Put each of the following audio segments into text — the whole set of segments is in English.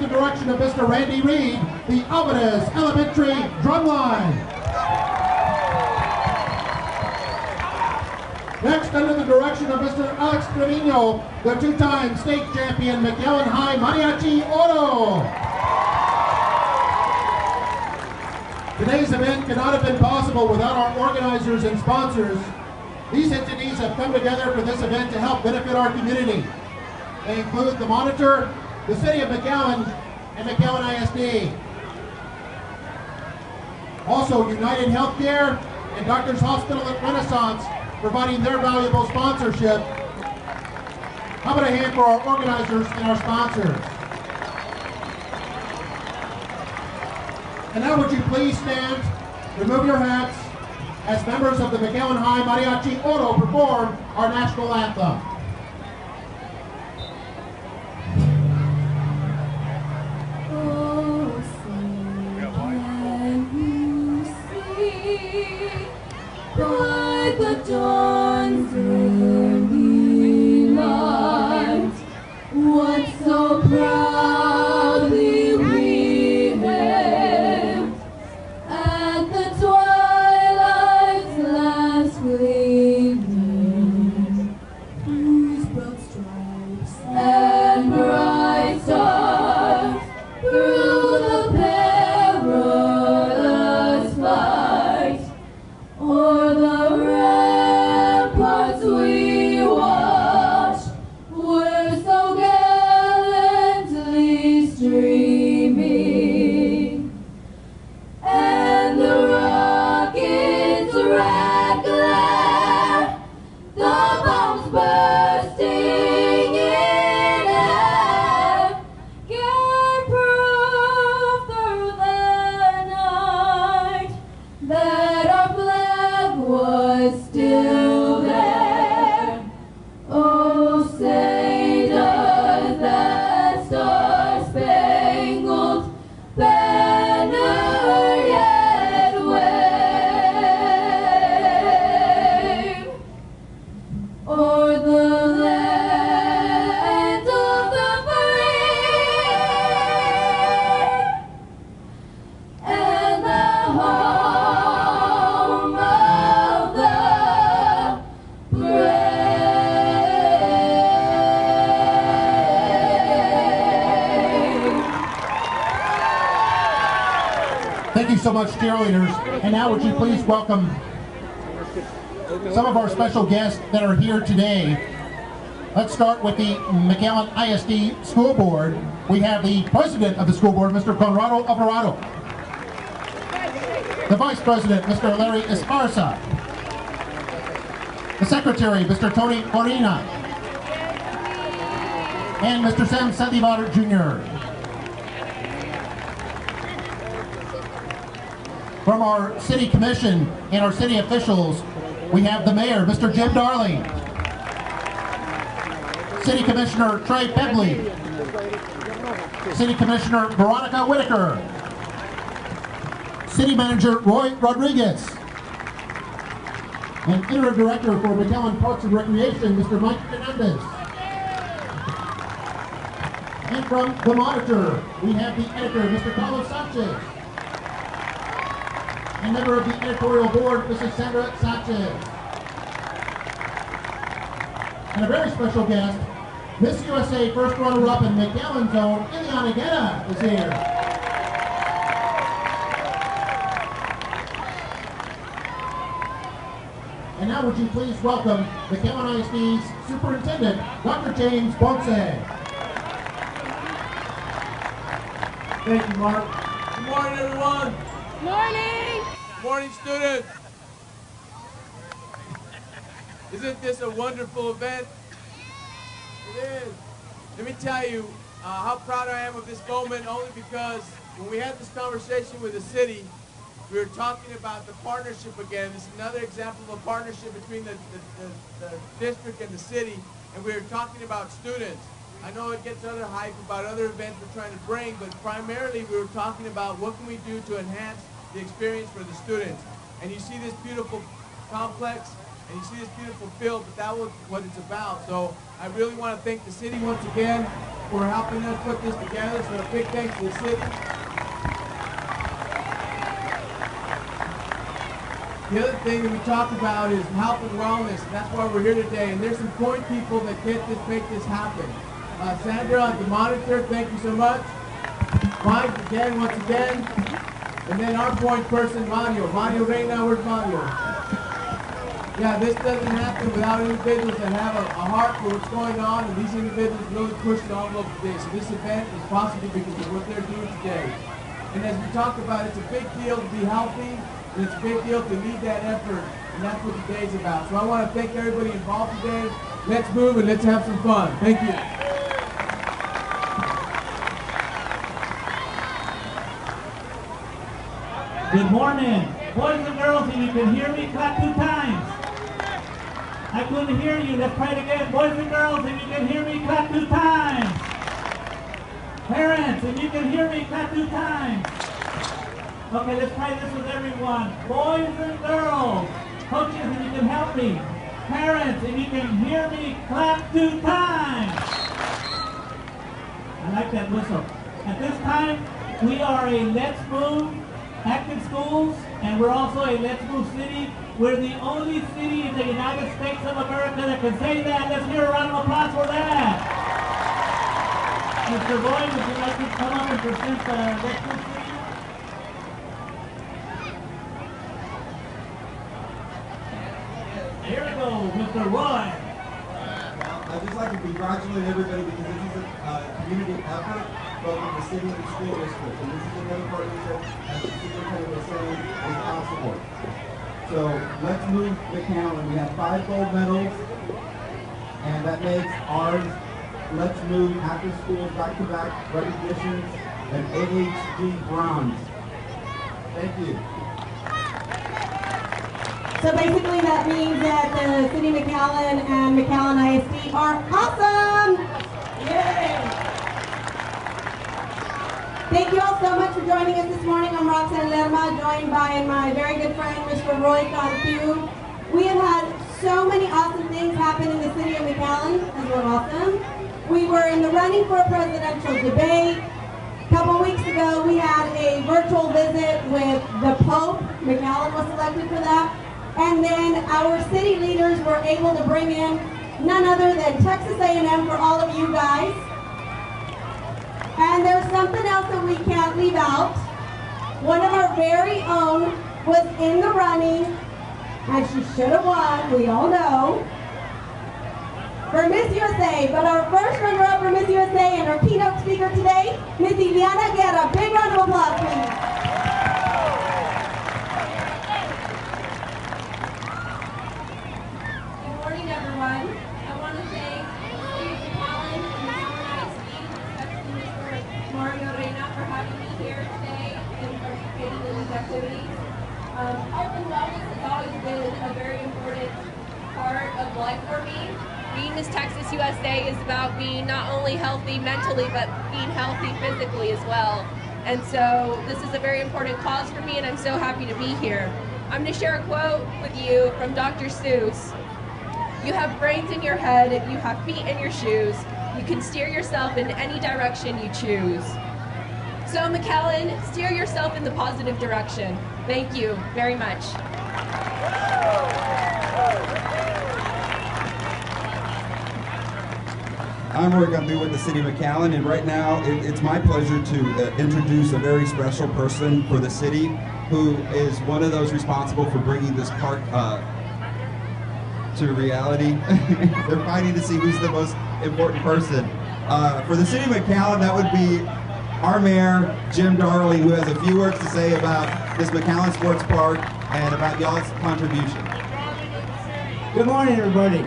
the direction of Mr. Randy Reed, the Alvarez Elementary Drumline. Next, under the direction of Mr. Alex Trevino, the two-time state champion McAllen High Mariachi Oro. Today's event could not have been possible without our organizers and sponsors. These entities have come together for this event to help benefit our community. They include the Monitor, the City of McAllen, and McAllen ISD. Also, United Healthcare and Doctors Hospital at Renaissance, providing their valuable sponsorship. How about a hand for our organizers and our sponsors? And now would you please stand, remove your hats, as members of the McAllen High Mariachi Oro perform our national anthem. Oh, can you see by the dawn's early light what so proudly we hailed at the twilight's last gleaming, whose broad stripes and bright stars through the perilous fight o'er the ramparts we watched were so gallantly streaming, and the rockets' red glare, the bombs bursting in air, gave proof through the night that our flag was still there. Oh, say does that star-spangled banner yet wave o'er the land of the free and the home of the brave? Thank you so much, cheerleaders. And now would you please welcome some of our special guests that are here today. Let's start with the McAllen ISD School Board. We have the President of the School Board, Mr. Conrado Alvarado. The Vice President, Mr. Larry Esparza. The Secretary, Mr. Tony Orina. And Mr. Sam Sandivar Jr. From our City Commission and our city officials, we have the Mayor, Mr. Jim Darling. City Commissioner Trey Pebley. City Commissioner Veronica Whitaker. City Manager Roy Rodriguez. And Interim Director for McAllen Parks and Recreation, Mr. Mike Fernandez. And from the Monitor, we have the Editor, Mr. Carlos Sanchez. And member of the editorial board, Mrs. Sandra Sanchez. And a very special guest, Miss USA first runner-up in McAllen's own, Ylianna Guerra, is here. And now would you please welcome McAllen ISD's Superintendent, Dr. James Ponce. Thank you, Mark. Good morning, everyone. Morning! Morning, students. Isn't this a wonderful event? It is. Let me tell you how proud I am of this moment, only because when we had this conversation with the city, we were talking about the partnership again. This is another example of a partnership between the district and the city, and we were talking about students. I know it gets other hype about other events we're trying to bring, but primarily we were talking about what can we do to enhance the experience for the students. And you see this beautiful complex, and you see this beautiful field, but that was what it's about. So I really want to thank the city once again. for helping us put this together, so a big thanks to the city. The other thing that we talked about is health and wellness, and that's why we're here today. And there's some point people that make this happen. Sandra, the monitor, thank you so much. Mike, again, once again. And then our point person, Mario. Mario Reina, where's Mario? Yeah, this doesn't happen without individuals that have a heart for what's going on, and these individuals really push the envelope today. So this event is possible because of what they're doing today. And as we talked about, it's a big deal to be healthy, and it's a big deal to lead that effort, and that's what today's about. So I want to thank everybody involved today. Let's move and let's have some fun. Thank you. Good morning. Boys and girls, if you can hear me, clap 2 times. I couldn't hear you. Let's try it again. Boys and girls, if you can hear me, clap 2 times. Parents, if you can hear me, clap 2 times. Okay, let's try this with everyone. Boys and girls. Coaches, if you can help me. Parents, if you can hear me, clap 2 times. I like that whistle. At this time, we are a Let's Move Active Schools, and we're also a Let's Move City. We're the only city in the United States of America that can say that. Let's hear a round of applause for that. Mr. Roy, would you like to come up and present the Let's Move City? Here we go, Mr. Roy. I'd just like to congratulate everybody because this is a community effort, both in the city and the school district. And this is another partnership, as the superintendent was saying, is possible. So let's move McAllen. We have 5 gold medals, and that makes ours Let's Move after school back-to-back recognitions and AHG bronze. Thank you. So basically that means that the City of McAllen and McAllen ISD are awesome! Yay! Thank you all so much for joining us this morning. I'm Roxanne Lerma, joined by my very good friend, Mr. Roy Cantu. We have had so many awesome things happen in the City of McAllen, as we're awesome. We were in the running for a presidential debate. A couple weeks ago, we had a virtual visit with the Pope. McAllen was selected for that. And then our city leaders were able to bring in none other than Texas A&M for all of you guys. And there's something else that we can't leave out. One of our very own was in the running, and she should have won, we all know, for Miss USA. But our first runner-up for Miss USA and our keynote speaker today, Miss Ylianna Guerra. Big round of applause, please. Everyone. I want to thank City of McAllen and McAllen ISD, especially Mr. Mario Reina, for having me here today and participating in these activities. Health and wellness has always been a very important part of life for me. Being Miss Texas USA is about being not only healthy mentally, but being healthy physically as well. And so this is a very important cause for me, and I'm so happy to be here. I'm going to share a quote with you from Dr. Seuss. You have brains in your head, you have feet in your shoes, you can steer yourself in any direction you choose. So McAllen, steer yourself in the positive direction. Thank you very much. I'm Roy Cantu with the City of McAllen, and right now it's my pleasure to introduce a very special person for the city who is one of those responsible for bringing this park to reality. They're fighting to see who's the most important person. For the City of McAllen, that would be our Mayor, Jim Darling, who has a few words to say about this McAllen Sports Park and about y'all's contribution. Good morning, everybody.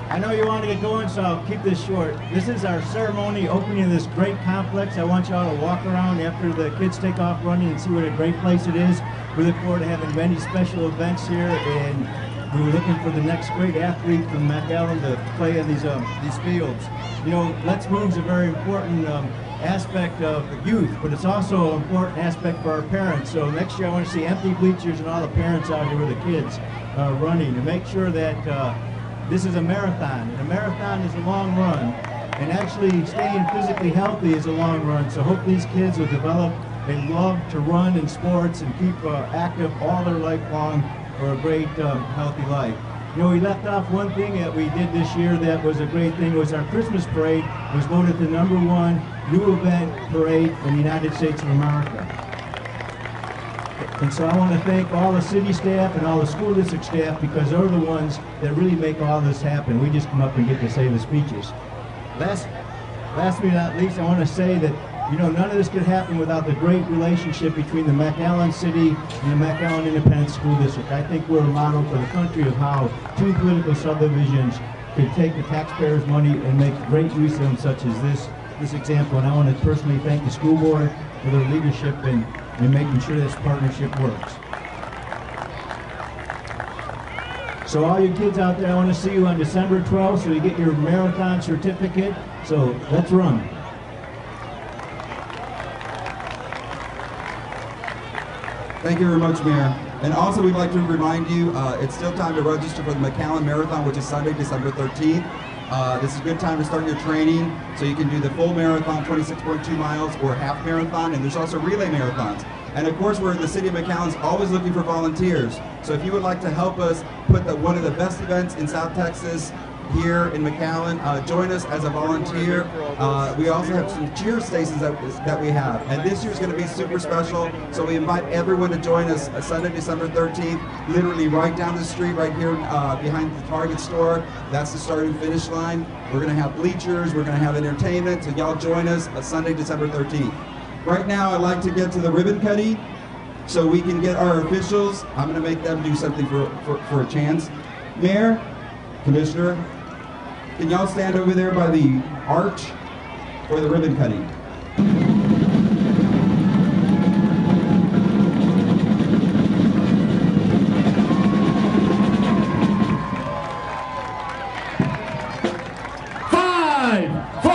I know you want to get going, so I'll keep this short. This is our ceremony opening of this great complex. I want y'all to walk around after the kids take off running and see what a great place it is. We look forward to having many special events here, and we're looking for the next great athlete from McAllen to play in these fields. You know, Let's Move is a very important aspect of the youth, but it's also an important aspect for our parents. So next year I want to see empty bleachers and all the parents out here with the kids running to make sure that this is a marathon, and a marathon is a long run. and actually staying physically healthy is a long run. So hope these kids will develop a love to run in sports and keep active all their life long for a great healthy life. You know, we left off one thing that we did this year that was a great thing, was our Christmas parade was voted the #1 new event parade in the United States of America. And so I want to thank all the city staff and all the school district staff, because they're the ones that really make all this happen. We just come up and get to say the speeches. Last but not least, I want to say that, you know, none of this could happen without the great relationship between the McAllen City and the McAllen Independent School District. I think we're a model for the country of how two political subdivisions could take the taxpayers' money and make great use of them, such as this example. And I want to personally thank the school board for their leadership in making sure this partnership works. So all you kids out there, I want to see you on December 12th so you get your marathon certificate. So let's run. Thank you very much, Mayor. And also we'd like to remind you, it's still time to register for the McAllen Marathon, which is Sunday, December 13th. This is a good time to start your training, so you can do the full marathon, 26.2 miles, or half marathon, and there's also relay marathons. And of course, we're in the City of McAllen's always looking for volunteers. So if you would like to help us put one of the best events in South Texas here in McAllen, join us as a volunteer. We also have some cheer stations that we have, and this year's going to be super special, so we invite everyone to join us Sunday, December 13th, literally right down the street, right here behind the Target store. That's the start and finish line. We're going to have bleachers, we're going to have entertainment, so y'all join us Sunday, December 13th. Right now, I'd like to get to the ribbon cutting, so we can get our officials. I'm going to make them do something for a chance. Mayor, Commissioner, can y'all stand over there by the arch for the ribbon cutting? Five, 4,